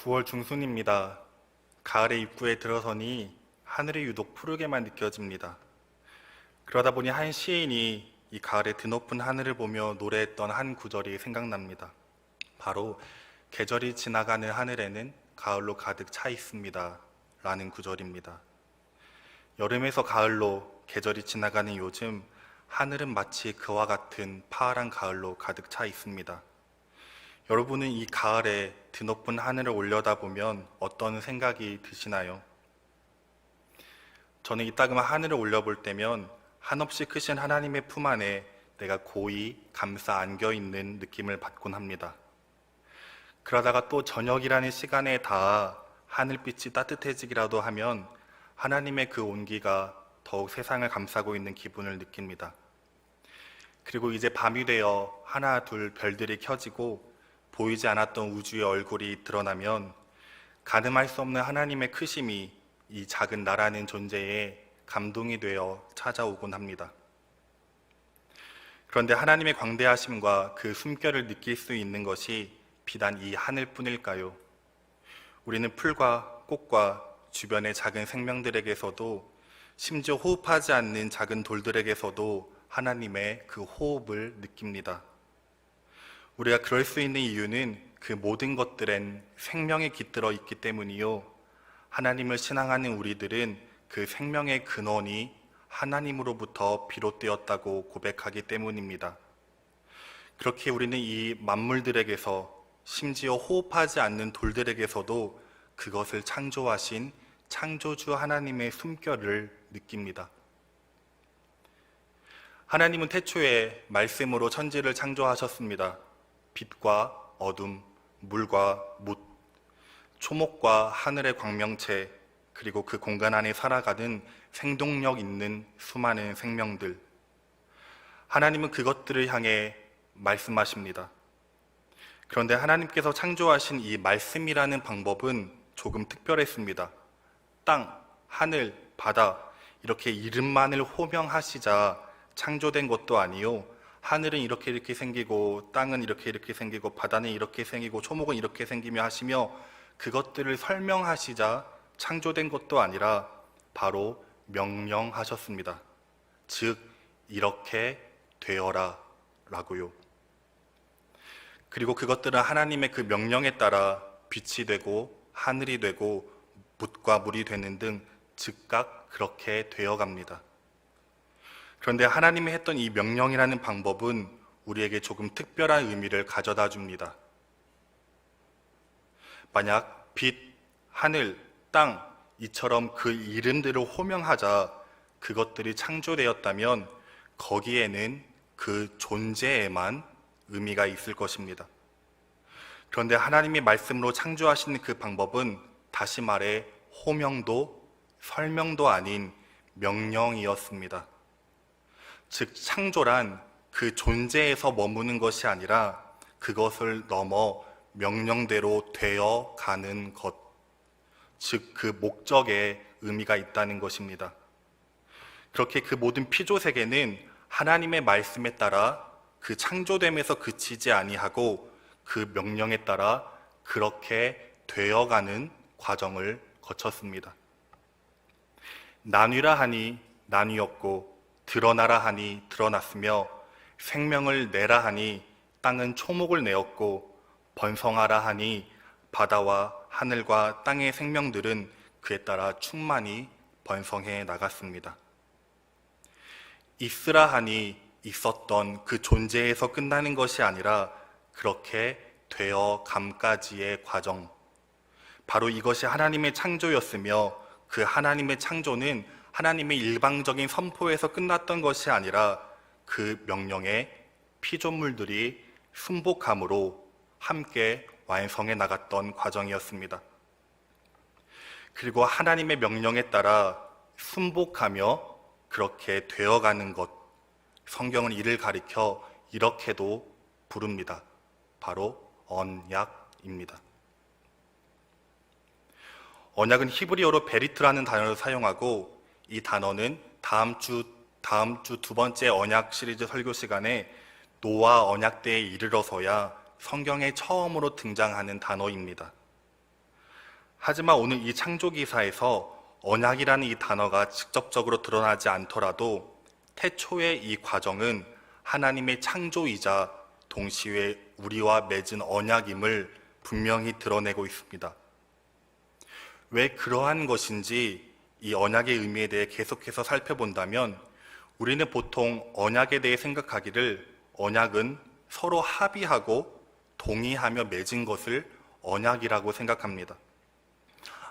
9월 중순입니다. 가을의 입구에 들어서니 하늘이 유독 푸르게만 느껴집니다. 그러다 보니 한 시인이 이 가을의 드높은 하늘을 보며 노래했던 한 구절이 생각납니다. 바로 계절이 지나가는 하늘에는 가을로 가득 차 있습니다 라는 구절입니다. 여름에서 가을로 계절이 지나가는 요즘 하늘은 마치 그와 같은 파란 가을로 가득 차 있습니다. 여러분은 이 가을에 드높은 하늘을 올려다보면 어떤 생각이 드시나요? 저는 이 따끔한 하늘을 올려볼 때면 한없이 크신 하나님의 품 안에 내가 고이 감싸 안겨있는 느낌을 받곤 합니다. 그러다가 또 저녁이라는 시간에 닿아 하늘빛이 따뜻해지기라도 하면 하나님의 그 온기가 더욱 세상을 감싸고 있는 기분을 느낍니다. 그리고 이제 밤이 되어 하나 둘 별들이 켜지고 보이지 않았던 우주의 얼굴이 드러나면 가늠할 수 없는 하나님의 크심이 이 작은 나라는 존재에 감동이 되어 찾아오곤 합니다. 그런데 하나님의 광대하심과 그 숨결을 느낄 수 있는 것이 비단 이 하늘뿐일까요? 우리는 풀과 꽃과 주변의 작은 생명들에게서도 심지어 호흡하지 않는 작은 돌들에게서도 하나님의 그 호흡을 느낍니다. 우리가 그럴 수 있는 이유는 그 모든 것들엔 생명이 깃들어 있기 때문이요. 하나님을 신앙하는 우리들은 그 생명의 근원이 하나님으로부터 비롯되었다고 고백하기 때문입니다. 그렇게 우리는 이 만물들에게서 심지어 호흡하지 않는 돌들에게서도 그것을 창조하신 창조주 하나님의 숨결을 느낍니다. 하나님은 태초에 말씀으로 천지를 창조하셨습니다. 빛과 어둠, 물과 뭇, 초목과 하늘의 광명체, 그리고 그 공간 안에 살아가는 생동력 있는 수많은 생명들. 하나님은 그것들을 향해 말씀하십니다. 그런데 하나님께서 창조하신 이 말씀이라는 방법은 조금 특별했습니다. 땅, 하늘, 바다 이렇게 이름만을 호명하시자 창조된 것도 아니요, 하늘은 이렇게 생기고 땅은 이렇게 생기고 바다는 이렇게 생기고 초목은 이렇게 생기며 하시며 그것들을 설명하시자 창조된 것도 아니라 바로 명령하셨습니다. 즉 이렇게 되어라 라고요. 그리고 그것들은 하나님의 그 명령에 따라 빛이 되고 하늘이 되고 묻과 물이 되는 등 즉각 그렇게 되어갑니다. 그런데 하나님이 했던 이 명령이라는 방법은 우리에게 조금 특별한 의미를 가져다 줍니다. 만약 빛, 하늘, 땅 이처럼 그 이름들을 호명하자 그것들이 창조되었다면 거기에는 그 존재에만 의미가 있을 것입니다. 그런데 하나님이 말씀으로 창조하시는 그 방법은 다시 말해 호명도 설명도 아닌 명령이었습니다. 즉 창조란 그 존재에서 머무는 것이 아니라 그것을 넘어 명령대로 되어 가는 것, 즉 그 목적에 의미가 있다는 것입니다. 그렇게 그 모든 피조세계는 하나님의 말씀에 따라 그 창조됨에서 그치지 아니하고 그 명령에 따라 그렇게 되어가는 과정을 거쳤습니다. 나뉘라 하니 나뉘었고 드러나라 하니 드러났으며 생명을 내라 하니 땅은 초목을 내었고 번성하라 하니 바다와 하늘과 땅의 생명들은 그에 따라 충만히 번성해 나갔습니다. 있으라 하니 있었던 그 존재에서 끝나는 것이 아니라 그렇게 되어감까지의 과정, 바로 이것이 하나님의 창조였으며 그 하나님의 창조는 하나님의 일방적인 선포에서 끝났던 것이 아니라 그 명령에 피조물들이 순복함으로 함께 완성해 나갔던 과정이었습니다. 그리고 하나님의 명령에 따라 순복하며 그렇게 되어가는 것, 성경은 이를 가리켜 이렇게도 부릅니다. 바로 언약입니다. 언약은 히브리어로 베리트라는 단어를 사용하고 이 단어는 다음 주 두 번째 언약 시리즈 설교 시간에 노아 언약 때에 이르러서야 성경에 처음으로 등장하는 단어입니다. 하지만 오늘 이 창조기사에서 언약이라는 이 단어가 직접적으로 드러나지 않더라도 태초의 이 과정은 하나님의 창조이자 동시에 우리와 맺은 언약임을 분명히 드러내고 있습니다. 왜 그러한 것인지 이 언약의 의미에 대해 계속해서 살펴본다면 우리는 보통 언약에 대해 생각하기를 언약은 서로 합의하고 동의하며 맺은 것을 언약이라고 생각합니다.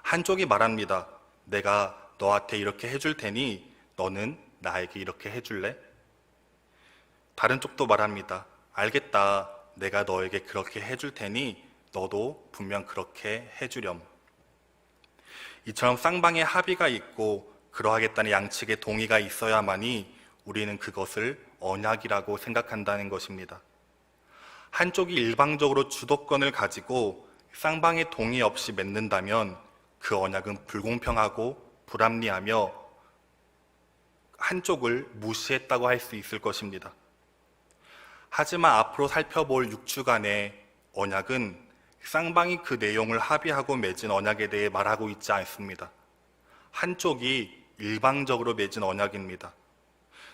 한쪽이 말합니다. 내가 너한테 이렇게 해줄 테니 너는 나에게 이렇게 해줄래? 다른 쪽도 말합니다. 알겠다. 내가 너에게 그렇게 해줄 테니 너도 분명 그렇게 해주렴. 이처럼 쌍방의 합의가 있고 그러하겠다는 양측의 동의가 있어야만이 우리는 그것을 언약이라고 생각한다는 것입니다. 한쪽이 일방적으로 주도권을 가지고 쌍방의 동의 없이 맺는다면 그 언약은 불공평하고 불합리하며 한쪽을 무시했다고 할 수 있을 것입니다. 하지만 앞으로 살펴볼 6주간의 언약은 쌍방이 그 내용을 합의하고 맺은 언약에 대해 말하고 있지 않습니다. 한쪽이 일방적으로 맺은 언약입니다.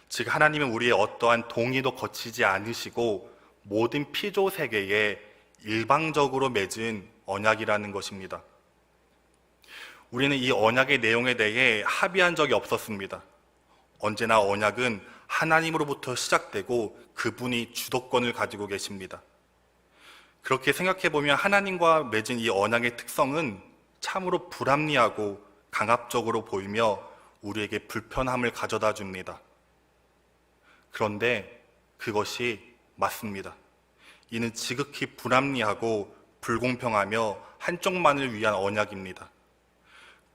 즉 하나님은 우리의 어떠한 동의도 거치지 않으시고 모든 피조 세계에 일방적으로 맺은 언약이라는 것입니다. 우리는 이 언약의 내용에 대해 합의한 적이 없었습니다. 언제나 언약은 하나님으로부터 시작되고 그분이 주도권을 가지고 계십니다. 그렇게 생각해보면 하나님과 맺은 이 언약의 특성은 참으로 불합리하고 강압적으로 보이며 우리에게 불편함을 가져다 줍니다. 그런데 그것이 맞습니다. 이는 지극히 불합리하고 불공평하며 한쪽만을 위한 언약입니다.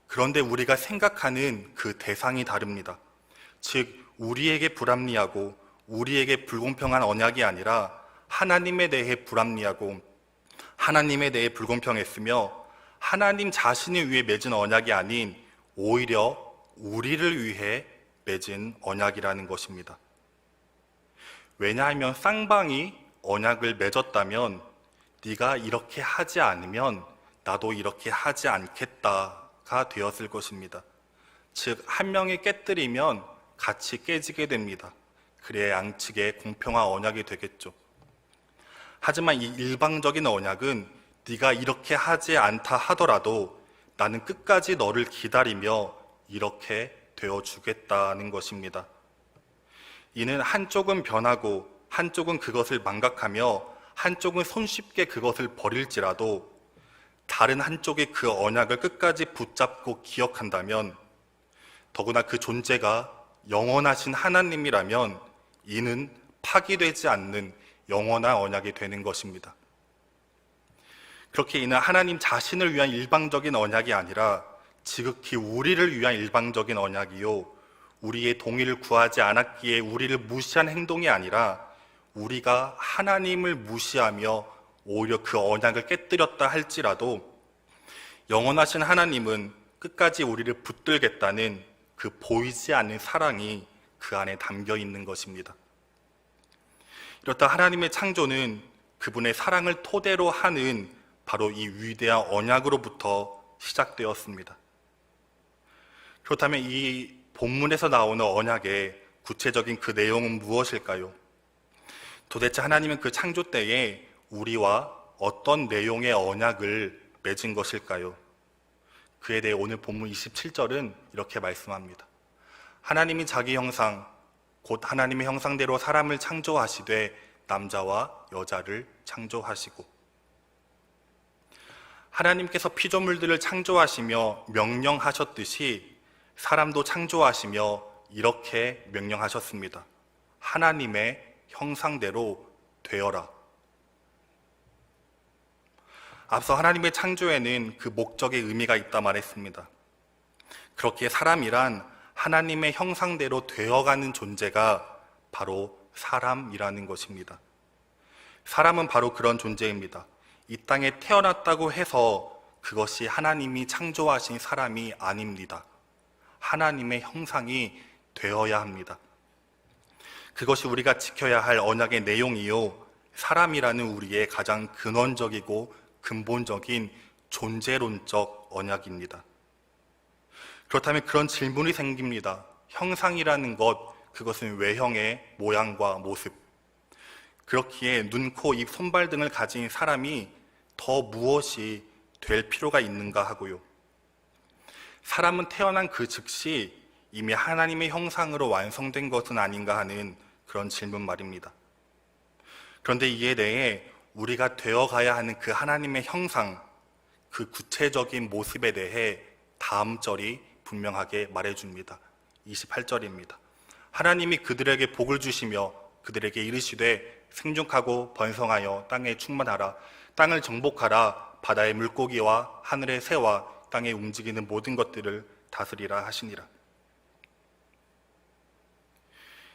그런데 우리가 생각하는 그 대상이 다릅니다. 즉 우리에게 불합리하고 우리에게 불공평한 언약이 아니라 하나님에 대해 불합리하고 하나님에 대해 불공평했으며 하나님 자신을 위해 맺은 언약이 아닌 오히려 우리를 위해 맺은 언약이라는 것입니다. 왜냐하면 쌍방이 언약을 맺었다면 네가 이렇게 하지 않으면 나도 이렇게 하지 않겠다가 되었을 것입니다. 즉 한 명이 깨뜨리면 같이 깨지게 됩니다. 그래야 양측의 공평한 언약이 되겠죠. 하지만 이 일방적인 언약은 네가 이렇게 하지 않다 하더라도 나는 끝까지 너를 기다리며 이렇게 되어주겠다는 것입니다. 이는 한쪽은 변하고 한쪽은 그것을 망각하며 한쪽은 손쉽게 그것을 버릴지라도 다른 한쪽이 그 언약을 끝까지 붙잡고 기억한다면 더구나 그 존재가 영원하신 하나님이라면 이는 파기되지 않는 영원한 언약이 되는 것입니다. 그렇게 이는 하나님 자신을 위한 일방적인 언약이 아니라 지극히 우리를 위한 일방적인 언약이요 우리의 동의를 구하지 않았기에 우리를 무시한 행동이 아니라 우리가 하나님을 무시하며 오히려 그 언약을 깨뜨렸다 할지라도 영원하신 하나님은 끝까지 우리를 붙들겠다는 그 보이지 않는 사랑이 그 안에 담겨 있는 것입니다. 이렇다 하나님의 창조는 그분의 사랑을 토대로 하는 바로 이 위대한 언약으로부터 시작되었습니다. 그렇다면 이 본문에서 나오는 언약의 구체적인 그 내용은 무엇일까요? 도대체 하나님은 그 창조 때에 우리와 어떤 내용의 언약을 맺은 것일까요? 그에 대해 오늘 본문 27절은 이렇게 말씀합니다. 하나님이 자기 형상, 곧 하나님의 형상대로 사람을 창조하시되 남자와 여자를 창조하시고 하나님께서 피조물들을 창조하시며 명령하셨듯이 사람도 창조하시며 이렇게 명령하셨습니다. 하나님의 형상대로 되어라. 앞서 하나님의 창조에는 그 목적의 의미가 있다 말했습니다. 그렇게 사람이란 하나님의 형상대로 되어가는 존재가 바로 사람이라는 것입니다. 사람은 바로 그런 존재입니다. 이 땅에 태어났다고 해서 그것이 하나님이 창조하신 사람이 아닙니다. 하나님의 형상이 되어야 합니다. 그것이 우리가 지켜야 할 언약의 내용이요 사람이라는 우리의 가장 근원적이고 근본적인 존재론적 언약입니다. 그렇다면 그런 질문이 생깁니다. 형상이라는 것, 그것은 외형의 모양과 모습. 그렇기에 눈, 코, 입, 손발 등을 가진 사람이 더 무엇이 될 필요가 있는가 하고요. 사람은 태어난 그 즉시 이미 하나님의 형상으로 완성된 것은 아닌가 하는 그런 질문 말입니다. 그런데 이에 대해 우리가 되어가야 하는 그 하나님의 형상, 그 구체적인 모습에 대해 다음 절이 분명하게 말해줍니다. 28절입니다. 하나님이 그들에게 복을 주시며 그들에게 이르시되 생육하고 번성하여 땅에 충만하라. 땅을 정복하라. 바다의 물고기와 하늘의 새와 땅에 움직이는 모든 것들을 다스리라 하시니라.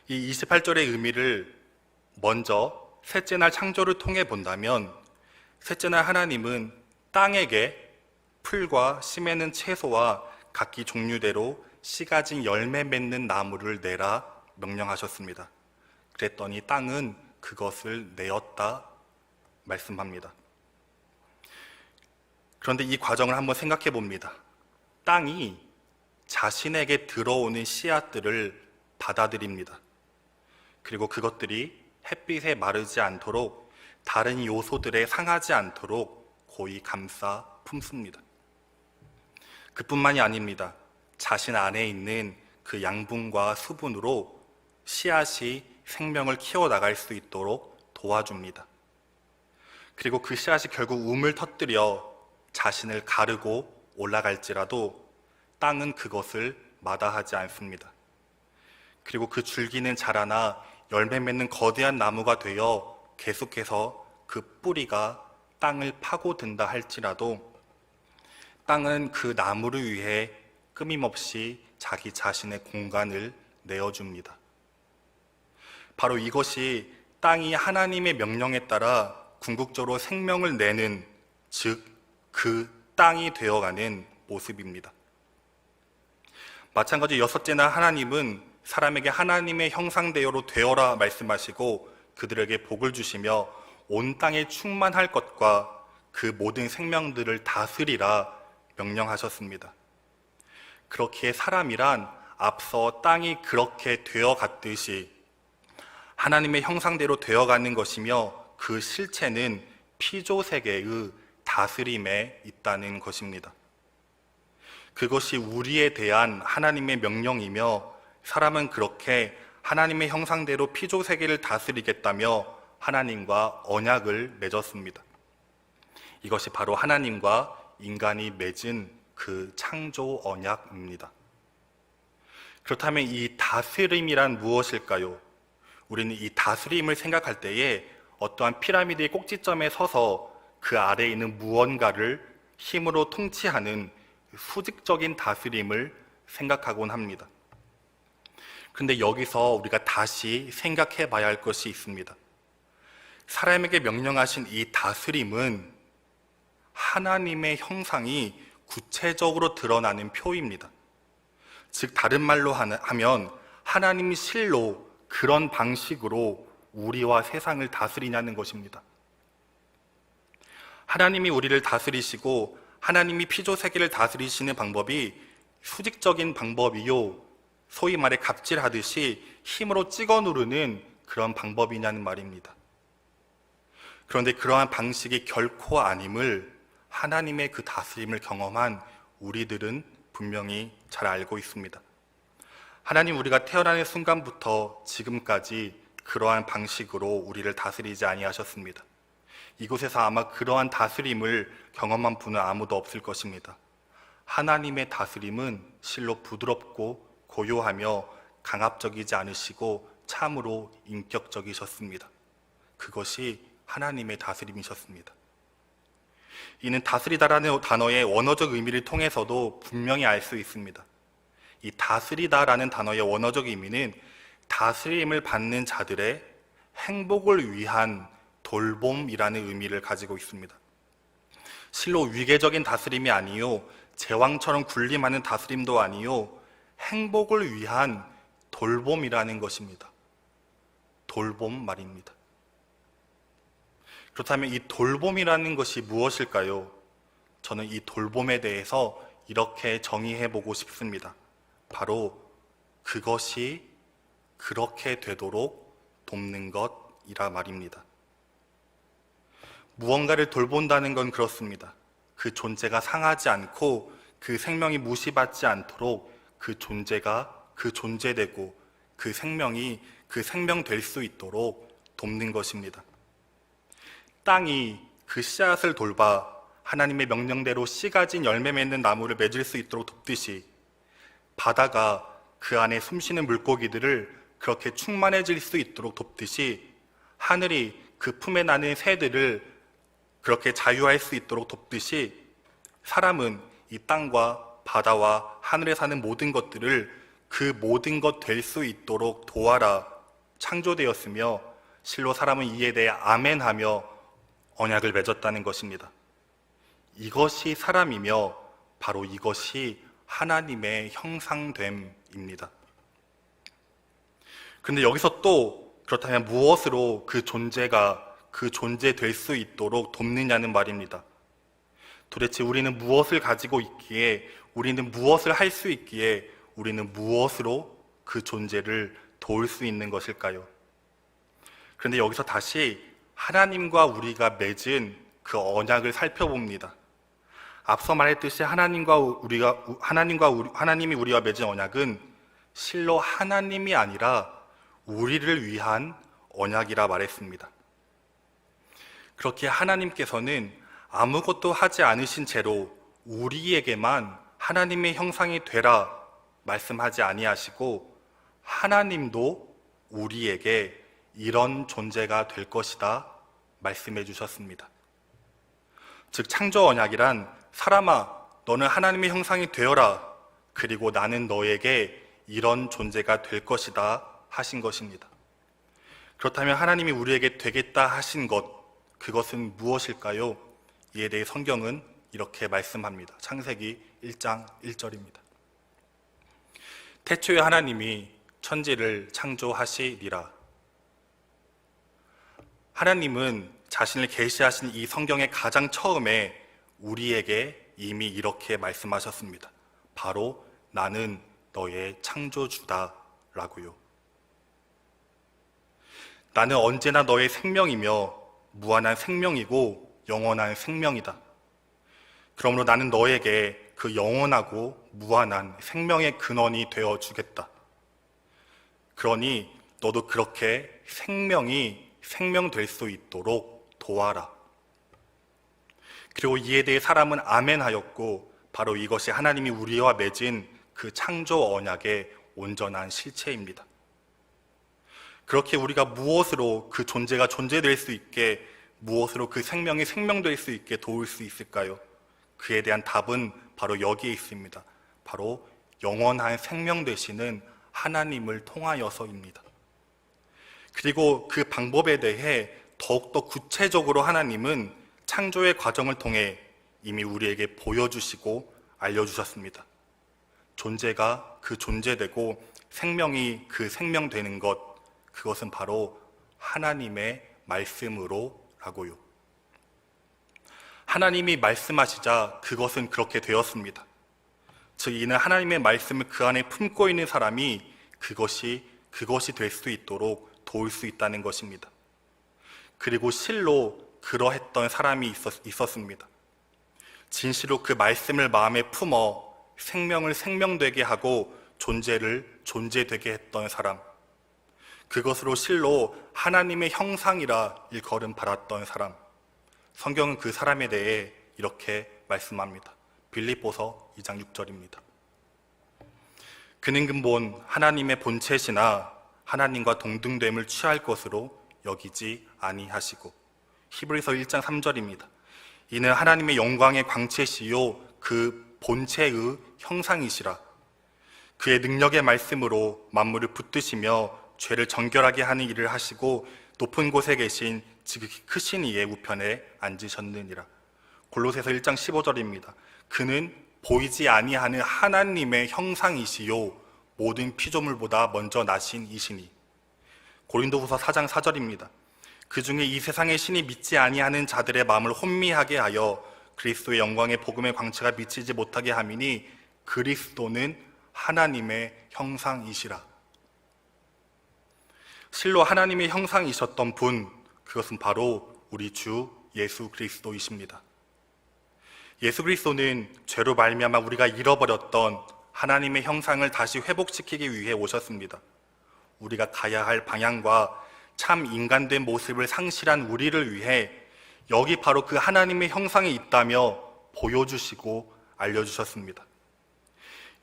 이 28절의 의미를 먼저 셋째 날 창조를 통해 본다면, 셋째 날 하나님은 땅에게 풀과 씨 맺는 채소와 각기 종류대로 씨 가진 열매 맺는 나무를 내라 명령하셨습니다. 그랬더니 땅은 그것을 내었다 말씀합니다. 그런데 이 과정을 한번 생각해 봅니다. 땅이 자신에게 들어오는 씨앗들을 받아들입니다. 그리고 그것들이 햇빛에 마르지 않도록, 다른 요소들에 상하지 않도록 고이 감싸 품습니다. 그뿐만이 아닙니다. 자신 안에 있는 그 양분과 수분으로 씨앗이 생명을 키워나갈 수 있도록 도와줍니다. 그리고 그 씨앗이 결국 움을 터뜨려 자신을 가르고 올라갈지라도 땅은 그것을 마다하지 않습니다. 그리고 그 줄기는 자라나 열매 맺는 거대한 나무가 되어 계속해서 그 뿌리가 땅을 파고든다 할지라도 땅은 그 나무를 위해 끊임없이 자기 자신의 공간을 내어줍니다. 바로 이것이 땅이 하나님의 명령에 따라 궁극적으로 생명을 내는, 즉 그 땅이 되어가는 모습입니다. 마찬가지 여섯째 날 하나님은 사람에게 하나님의 형상대로 되어라 말씀하시고 그들에게 복을 주시며 온 땅에 충만할 것과 그 모든 생명들을 다스리라 명령하셨습니다. 그렇기에 사람이란 앞서 땅이 그렇게 되어갔듯이 하나님의 형상대로 되어가는 것이며, 그 실체는 피조세계의 다스림에 있다는 것입니다. 그것이 우리에 대한 하나님의 명령이며, 사람은 그렇게 하나님의 형상대로 피조세계를 다스리겠다며 하나님과 언약을 맺었습니다. 이것이 바로 하나님과 인간이 맺은 그 창조 언약입니다. 그렇다면 이 다스림이란 무엇일까요? 우리는 이 다스림을 생각할 때에 어떠한 피라미드의 꼭지점에 서서 그 아래에 있는 무언가를 힘으로 통치하는 수직적인 다스림을 생각하곤 합니다. 그런데 여기서 우리가 다시 생각해 봐야 할 것이 있습니다. 사람에게 명령하신 이 다스림은 하나님의 형상이 구체적으로 드러나는 표입니다. 즉 다른 말로 하면 하나님이 실로 그런 방식으로 우리와 세상을 다스리냐는 것입니다. 하나님이 우리를 다스리시고 하나님이 피조세계를 다스리시는 방법이 수직적인 방법이요, 소위 말해 갑질하듯이 힘으로 찍어 누르는 그런 방법이냐는 말입니다. 그런데 그러한 방식이 결코 아님을 하나님의 그 다스림을 경험한 우리들은 분명히 잘 알고 있습니다. 하나님, 우리가 태어나는 순간부터 지금까지 그러한 방식으로 우리를 다스리지 아니하셨습니다. 이곳에서 아마 그러한 다스림을 경험한 분은 아무도 없을 것입니다. 하나님의 다스림은 실로 부드럽고 고요하며 강압적이지 않으시고 참으로 인격적이셨습니다. 그것이 하나님의 다스림이셨습니다. 이는 다스리다라는 단어의 원어적 의미를 통해서도 분명히 알 수 있습니다. 이 다스리다라는 단어의 원어적 의미는 다스림을 받는 자들의 행복을 위한 돌봄이라는 의미를 가지고 있습니다. 실로 위계적인 다스림이 아니요, 제왕처럼 군림하는 다스림도 아니요, 행복을 위한 돌봄이라는 것입니다. 돌봄 말입니다. 그렇다면 이 돌봄이라는 것이 무엇일까요? 저는 이 돌봄에 대해서 이렇게 정의해 보고 싶습니다. 바로 그것이 그렇게 되도록 돕는 것이라 말입니다. 무언가를 돌본다는 건 그렇습니다. 그 존재가 상하지 않고 그 생명이 무시받지 않도록 그 존재가 그 존재되고 그 생명이 그 생명 될 수 있도록 돕는 것입니다. 땅이 그 씨앗을 돌봐 하나님의 명령대로 씨 가진 열매 맺는 나무를 맺을 수 있도록 돕듯이 바다가 그 안에 숨쉬는 물고기들을 그렇게 충만해질 수 있도록 돕듯이 하늘이 그 품에 나는 새들을 그렇게 자유할 수 있도록 돕듯이 사람은 이 땅과 바다와 하늘에 사는 모든 것들을 그 모든 것 될 수 있도록 도와라 창조되었으며 실로 사람은 이에 대해 아멘하며 언약을 맺었다는 것입니다. 이것이 사람이며 바로 이것이 하나님의 형상됨입니다. 그런데 여기서 또 그렇다면 무엇으로 그 존재가 그 존재 될 수 있도록 돕느냐는 말입니다. 도대체 우리는 무엇을 가지고 있기에, 우리는 무엇을 할 수 있기에, 우리는 무엇으로 그 존재를 도울 수 있는 것일까요? 그런데 여기서 다시 하나님과 우리가 맺은 그 언약을 살펴봅니다. 앞서 말했듯이 하나님이 우리와 맺은 언약은 실로 하나님이 아니라 우리를 위한 언약이라 말했습니다. 그렇게 하나님께서는 아무것도 하지 않으신 채로 우리에게만 하나님의 형상이 되라 말씀하지 아니하시고 하나님도 우리에게 이런 존재가 될 것이다 말씀해 주셨습니다. 즉 창조 언약이란 사람아 너는 하나님의 형상이 되어라 그리고 나는 너에게 이런 존재가 될 것이다 하신 것입니다. 그렇다면 하나님이 우리에게 되겠다 하신 것 그것은 무엇일까요? 이에 대해 성경은 이렇게 말씀합니다. 창세기 1장 1절입니다. 태초에 하나님이 천지를 창조하시리라. 하나님은 자신을 계시하신 이 성경의 가장 처음에 우리에게 이미 이렇게 말씀하셨습니다. 바로 나는 너의 창조주다 라고요. 나는 언제나 너의 생명이며 무한한 생명이고 영원한 생명이다. 그러므로 나는 너에게 그 영원하고 무한한 생명의 근원이 되어 주겠다. 그러니 너도 그렇게 생명이 생명될 수 있도록 도와라. 그리고 이에 대해 사람은 아멘하였고 바로 이것이 하나님이 우리와 맺은 그 창조 언약의 온전한 실체입니다. 그렇게 우리가 무엇으로 그 존재가 존재될 수 있게, 무엇으로 그 생명이 생명될 수 있게 도울 수 있을까요? 그에 대한 답은 바로 여기에 있습니다. 바로 영원한 생명 되시는 하나님을 통하여서입니다. 그리고 그 방법에 대해 더욱더 구체적으로 하나님은 창조의 과정을 통해 이미 우리에게 보여주시고 알려주셨습니다. 존재가 그 존재되고 생명이 그 생명되는 것, 그것은 바로 하나님의 말씀으로 라고요. 하나님이 말씀하시자 그것은 그렇게 되었습니다. 즉 이는 하나님의 말씀을 그 안에 품고 있는 사람이 그것이 될 수 있도록 도울 수 있다는 것입니다. 그리고 실로 그러했던 사람이 있었습니다. 진실로 그 말씀을 마음에 품어 생명을 생명되게 하고 존재를 존재되게 했던 사람, 그것으로 실로 하나님의 형상이라 일컬음 받았던 사람, 성경은 그 사람에 대해 이렇게 말씀합니다. 빌립보서 2장 6절입니다. 그는 근본 하나님의 본체시나 하나님과 동등됨을 취할 것으로 여기지 아니하시고, 히브리서 1장 3절입니다. 이는 하나님의 영광의 광채시요 그 본체의 형상이시라. 그의 능력의 말씀으로 만물을 붙드시며 죄를 정결하게 하는 일을 하시고 높은 곳에 계신 지극히 크신 이의 우편에 앉으셨느니라. 골로새서 1장 15절입니다. 그는 보이지 아니하는 하나님의 형상이시요 모든 피조물보다 먼저 나신 이시니. 고린도후서 4장 4절입니다. 그 중에 이 세상의 신이 믿지 아니하는 자들의 마음을 혼미하게 하여 그리스도의 영광의 복음의 광채가 미치지 못하게 함이니 그리스도는 하나님의 형상이시라. 실로 하나님의 형상이셨던 분, 그것은 바로 우리 주 예수 그리스도이십니다. 예수 그리스도는 죄로 말미암아 우리가 잃어버렸던 하나님의 형상을 다시 회복시키기 위해 오셨습니다. 우리가 가야 할 방향과 참 인간된 모습을 상실한 우리를 위해 여기 바로 그 하나님의 형상이 있다며 보여주시고 알려주셨습니다.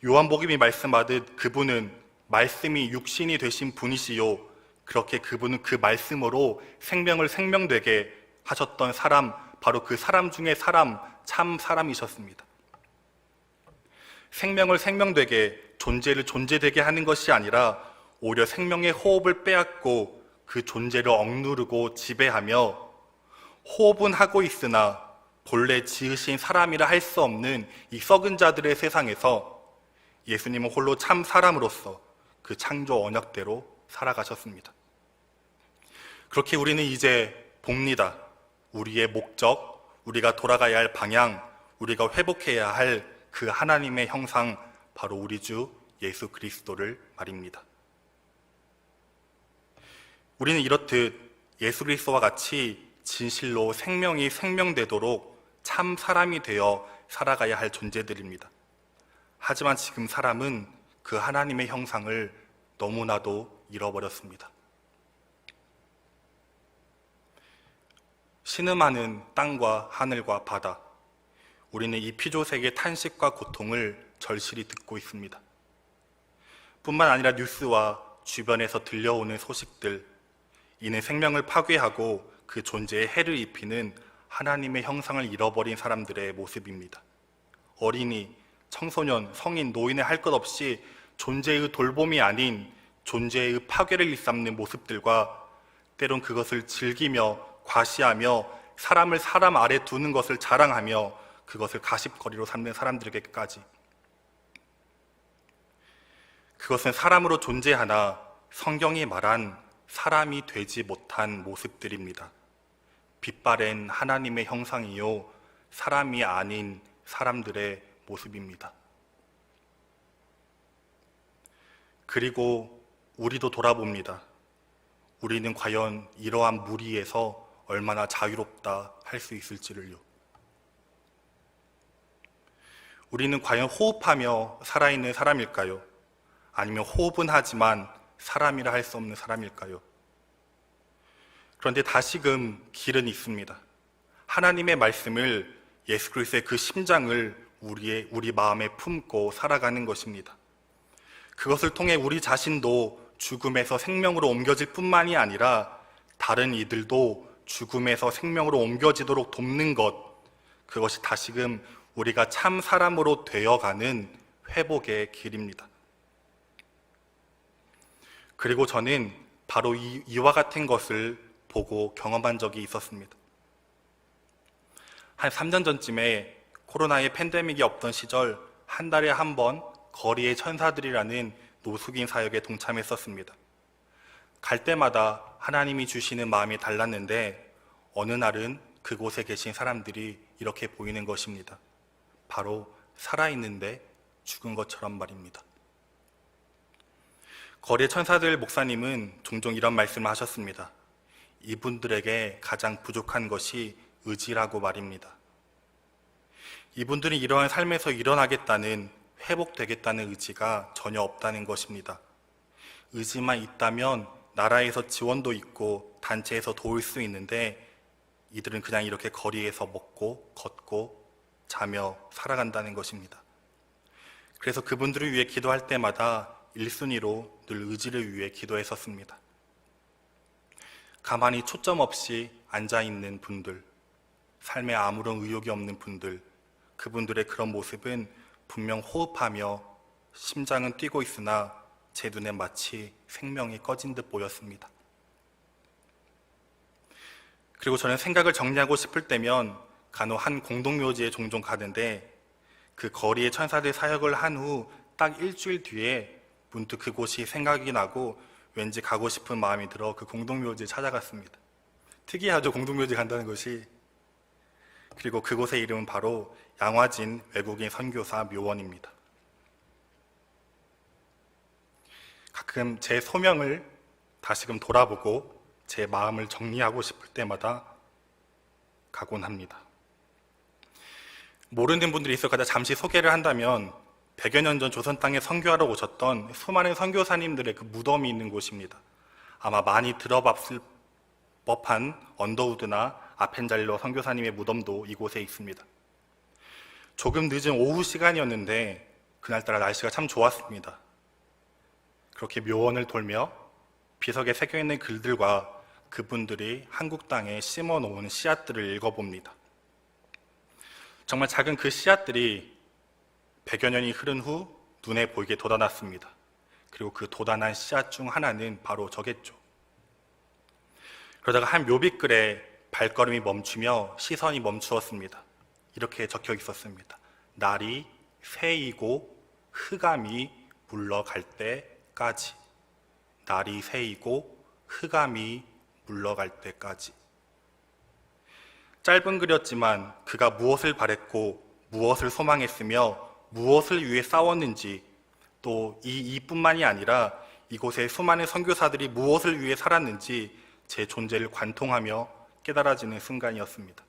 요한복음이 말씀하듯 그분은 말씀이 육신이 되신 분이시요, 그렇게 그분은 그 말씀으로 생명을 생명되게 하셨던 사람, 바로 그 사람 중에 사람, 참 사람이셨습니다. 생명을 생명되게, 존재를 존재되게 하는 것이 아니라 오히려 생명의 호흡을 빼앗고 그 존재를 억누르고 지배하며, 호흡은 하고 있으나 본래 지으신 사람이라 할 수 없는 이 썩은 자들의 세상에서 예수님은 홀로 참 사람으로서 그 창조 언약대로 살아가셨습니다. 그렇게 우리는 이제 봅니다. 우리의 목적, 우리가 돌아가야 할 방향, 우리가 회복해야 할 그 하나님의 형상, 바로 우리 주 예수 그리스도를 말입니다. 우리는 이렇듯 예수 그리스도와 같이 진실로 생명이 생명되도록 참 사람이 되어 살아가야 할 존재들입니다. 하지만 지금 사람은 그 하나님의 형상을 너무나도 잃어버렸습니다. 신음하는 땅과 하늘과 바다, 우리는 이 피조세계의 탄식과 고통을 절실히 듣고 있습니다. 뿐만 아니라 뉴스와 주변에서 들려오는 소식들, 이는 생명을 파괴하고 그 존재에 해를 입히는 하나님의 형상을 잃어버린 사람들의 모습입니다. 어린이, 청소년, 성인, 노인의 할 것 없이 존재의 돌봄이 아닌 존재의 파괴를 일삼는 모습들과, 때론 그것을 즐기며 과시하며 사람을 사람 아래 두는 것을 자랑하며 그것을 가십거리로 삼는 사람들에게까지, 그것은 사람으로 존재하나 성경이 말한 사람이 되지 못한 모습들입니다. 빛바랜 하나님의 형상이요, 사람이 아닌 사람들의 모습입니다. 그리고 우리도 돌아봅니다. 우리는 과연 이러한 무리에서 얼마나 자유롭다 할 수 있을지를요. 우리는 과연 호흡하며 살아있는 사람일까요? 아니면 호흡은 하지만 사람이라 할 수 없는 사람일까요? 그런데 다시금 길은 있습니다. 하나님의 말씀을, 예수 그리스도의 그 심장을 우리 마음에 품고 살아가는 것입니다. 그것을 통해 우리 자신도 죽음에서 생명으로 옮겨질 뿐만이 아니라 다른 이들도 죽음에서 생명으로 옮겨지도록 돕는 것, 그것이 다시금 우리가 참 사람으로 되어가는 회복의 길입니다. 그리고 저는 바로 이와 같은 것을 보고 경험한 적이 있었습니다. 한 3년 전쯤에 코로나의 팬데믹이 없던 시절 한 달에 한 번 거리의 천사들이라는 노숙인 사역에 동참했었습니다. 갈 때마다 하나님이 주시는 마음이 달랐는데 어느 날은 그곳에 계신 사람들이 이렇게 보이는 것입니다. 바로 살아있는데 죽은 것처럼 말입니다. 거리의 천사들 목사님은 종종 이런 말씀을 하셨습니다. 이분들에게 가장 부족한 것이 의지라고 말입니다. 이분들이 이러한 삶에서 일어나겠다는, 회복되겠다는 의지가 전혀 없다는 것입니다. 의지만 있다면 나라에서 지원도 있고 단체에서 도울 수 있는데 이들은 그냥 이렇게 거리에서 먹고 걷고 자며 살아간다는 것입니다. 그래서 그분들을 위해 기도할 때마다 1순위로 늘 의지를 위해 기도했었습니다. 가만히 초점 없이 앉아있는 분들, 삶에 아무런 의욕이 없는 분들, 그분들의 그런 모습은 분명 호흡하며 심장은 뛰고 있으나 제 눈에 마치 생명이 꺼진 듯 보였습니다. 그리고 저는 생각을 정리하고 싶을 때면 간혹 한 공동묘지에 종종 가는데 그 거리의 천사들 사역을 한 후 딱 일주일 뒤에 문득 그곳이 생각이 나고 왠지 가고 싶은 마음이 들어 그 공동묘지에 찾아갔습니다. 특이하죠, 공동묘지 간다는 것이. 그리고 그곳의 이름은 바로 양화진 외국인 선교사 묘원입니다. 가끔 제 소명을 다시금 돌아보고 제 마음을 정리하고 싶을 때마다 가곤 합니다. 모르는 분들이 있을 거다 잠시 소개를 한다면 100여 년 전 조선 땅에 선교하러 오셨던 수많은 선교사님들의 그 무덤이 있는 곳입니다. 아마 많이 들어봤을 법한 언더우드나 아펜잘러 선교사님의 무덤도 이곳에 있습니다. 조금 늦은 오후 시간이었는데 그날따라 날씨가 참 좋았습니다. 그렇게 묘원을 돌며 비석에 새겨있는 글들과 그분들이 한국 땅에 심어놓은 씨앗들을 읽어봅니다. 정말 작은 그 씨앗들이 100여 년이 흐른 후 눈에 보이게 돋아났습니다. 그리고 그 돋아난 씨앗 중 하나는 바로 저겠죠. 그러다가 한 묘비글에 발걸음이 멈추며 시선이 멈추었습니다. 이렇게 적혀 있었습니다. 날이 새이고 흑암이 물러갈 때까지. 날이 새이고 흑암이 물러갈 때까지. 짧은 글이었지만 그가 무엇을 바랬고 무엇을 소망했으며 무엇을 위해 싸웠는지, 또 이 이뿐만이 아니라 이곳의 수많은 선교사들이 무엇을 위해 살았는지 제 존재를 관통하며 깨달아지는 순간이었습니다.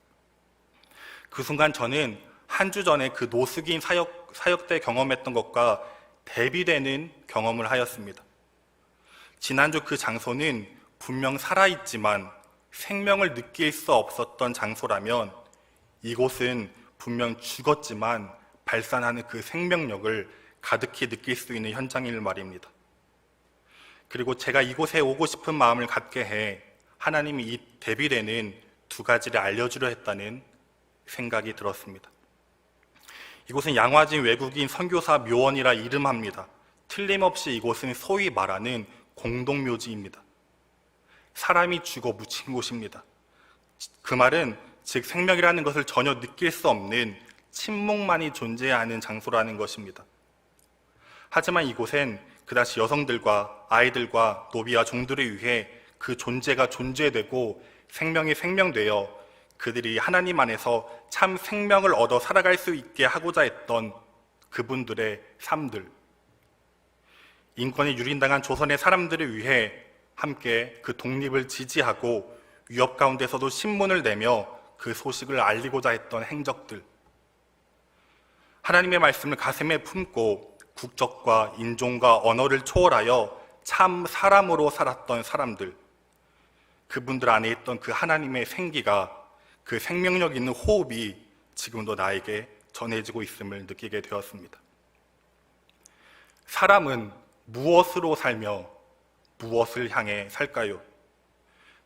그 순간 저는 한 주 전에 그 노숙인 사역 때 경험했던 것과 대비되는 경험을 하였습니다. 지난주 그 장소는 분명 살아있지만 생명을 느낄 수 없었던 장소라면 이곳은 분명 죽었지만 발산하는 그 생명력을 가득히 느낄 수 있는 현장일 말입니다. 그리고 제가 이곳에 오고 싶은 마음을 갖게 해 하나님이 이 대비되는 두 가지를 알려주려 했다는 생각이 들었습니다. 이곳은 양화진 외국인 선교사 묘원이라 이름합니다. 틀림없이 이곳은 소위 말하는 공동묘지입니다. 사람이 죽어 묻힌 곳입니다. 그 말은 즉 생명이라는 것을 전혀 느낄 수 없는 침묵만이 존재하는 장소라는 것입니다. 하지만 이곳엔 그다시 여성들과 아이들과 노비와 종들을 위해 그 존재가 존재되고 생명이 생명되어 그들이 하나님 안에서 참 생명을 얻어 살아갈 수 있게 하고자 했던 그분들의 삶들, 인권이 유린당한 조선의 사람들을 위해 함께 그 독립을 지지하고 위협 가운데서도 신문을 내며 그 소식을 알리고자 했던 행적들, 하나님의 말씀을 가슴에 품고 국적과 인종과 언어를 초월하여 참 사람으로 살았던 사람들, 그분들 안에 있던 그 하나님의 생기가, 그 생명력 있는 호흡이 지금도 나에게 전해지고 있음을 느끼게 되었습니다. 사람은 무엇으로 살며 무엇을 향해 살까요?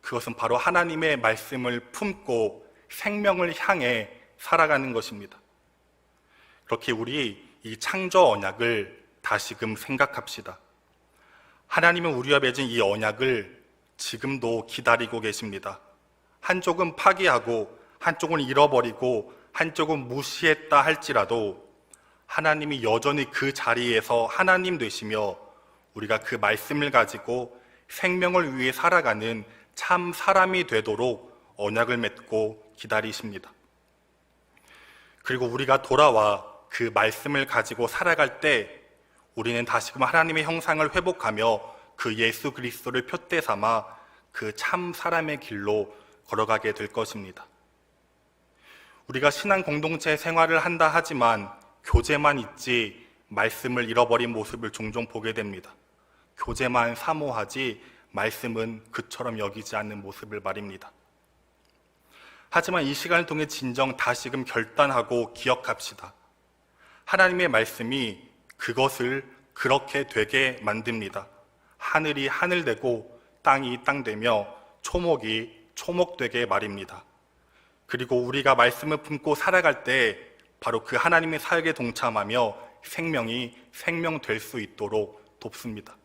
그것은 바로 하나님의 말씀을 품고 생명을 향해 살아가는 것입니다. 그렇게 우리 이 창조 언약을 다시금 생각합시다. 하나님은 우리와 맺은 이 언약을 지금도 기다리고 계십니다. 한쪽은 파기하고 한쪽은 잃어버리고 한쪽은 무시했다 할지라도 하나님이 여전히 그 자리에서 하나님 되시며 우리가 그 말씀을 가지고 생명을 위해 살아가는 참 사람이 되도록 언약을 맺고 기다리십니다. 그리고 우리가 돌아와 그 말씀을 가지고 살아갈 때 우리는 다시금 하나님의 형상을 회복하며 그 예수 그리스도를 표대 삼아 그 참 사람의 길로 걸어가게 될 것입니다. 우리가 신앙 공동체 생활을 한다 하지만 교제만 있지 말씀을 잃어버린 모습을 종종 보게 됩니다. 교제만 사모하지 말씀은 그처럼 여기지 않는 모습을 말입니다. 하지만 이 시간을 통해 진정 다시금 결단하고 기억합시다. 하나님의 말씀이 그것을 그렇게 되게 만듭니다. 하늘이 하늘 되고 땅이 땅 되며 초목이 초목 되게 말입니다. 그리고 우리가 말씀을 품고 살아갈 때 바로 그 하나님의 사역에 동참하며 생명이 생명될 수 있도록 돕습니다.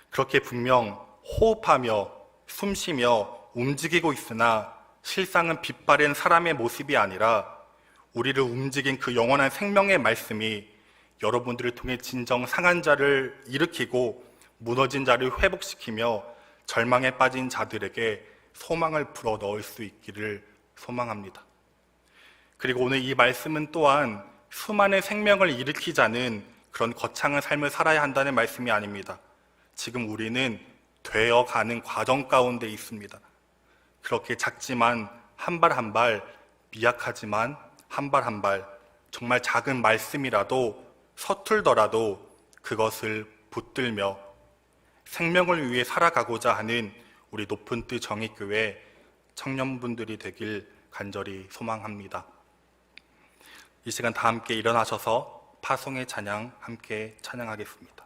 그렇게 분명 호흡하며 숨쉬며 움직이고 있으나 실상은 빛바랜 사람의 모습이 아니라 우리를 움직인 그 영원한 생명의 말씀이 여러분들을 통해 진정 상한 자를 일으키고 무너진 자를 회복시키며 절망에 빠진 자들에게 소망을 불어 넣을 수 있기를 소망합니다. 그리고 오늘 이 말씀은 또한 수많은 생명을 일으키자는 그런 거창한 삶을 살아야 한다는 말씀이 아닙니다. 지금 우리는 되어가는 과정 가운데 있습니다. 그렇게 작지만 한 발 한 발, 미약하지만 한 발 한 발, 정말 작은 말씀이라도 서툴더라도 그것을 붙들며 생명을 위해 살아가고자 하는 우리 높은 뜻 정의교회 청년분들이 되길 간절히 소망합니다. 이 시간 다 함께 일어나셔서 파송의 찬양 함께 찬양하겠습니다.